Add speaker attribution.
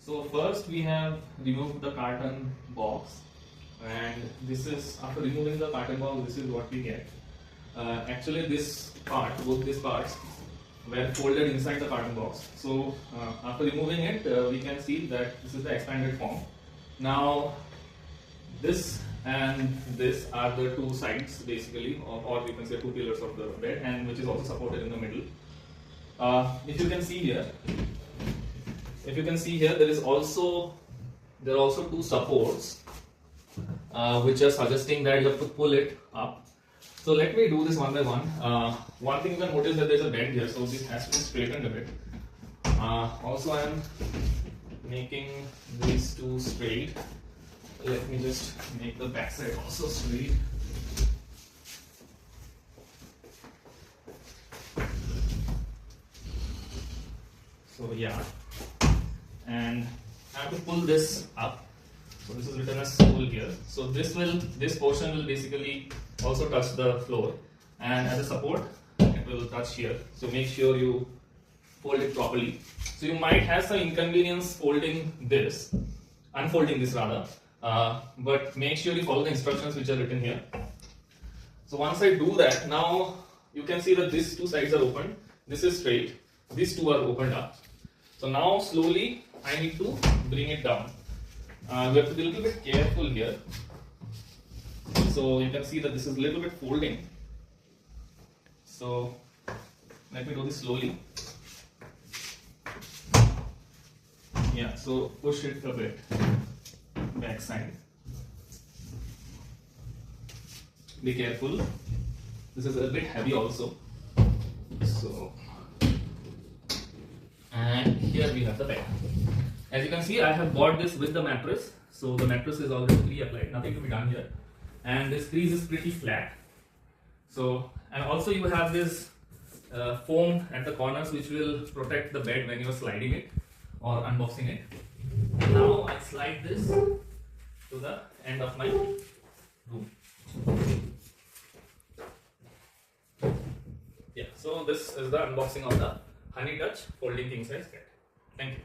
Speaker 1: So first we have removed the carton box, and this is, after removing the carton box, this is what we get. Actually this part, both these parts were folded inside the carton box. So after removing it, we can see that this is the expanded form. Now this and this are the two sides basically, or we can say two pillars of the bed, and which is also supported in the middle. If you can see here, there are also two supports which are suggesting that you have to pull it up. So let me do this one by one. One thing you can notice that there is a bend here, so this has to be straightened a bit. Also I am making these two straight. Let me just make the back side also straight. So yeah, and I have to pull this up. So this is written as spool here. So this portion will basically also touch the floor, and as a support it will touch here. So make sure you fold it properly. So you might have some inconvenience unfolding this rather, but make sure you follow the instructions which are written here. So once I do that, now you can see that these two sides are open, this is straight, these two are opened up. So now slowly I need to bring it down. We have to be a little bit careful here. So you can see that this is a little bit folding. So let me do this slowly. Yeah, so push it a bit back side. Be careful. This is a bit heavy also. So, and here we have the bed. As you can see, I have bought this with the mattress. So the mattress is already pre-applied, nothing to be done here. And this crease is pretty flat. So, and also you have this foam at the corners which will protect the bed when you are sliding it or unboxing it. And now I slide this to the end of my room. Yeah, so this is the unboxing of the HoneyTouch folding king size bed. Thank you.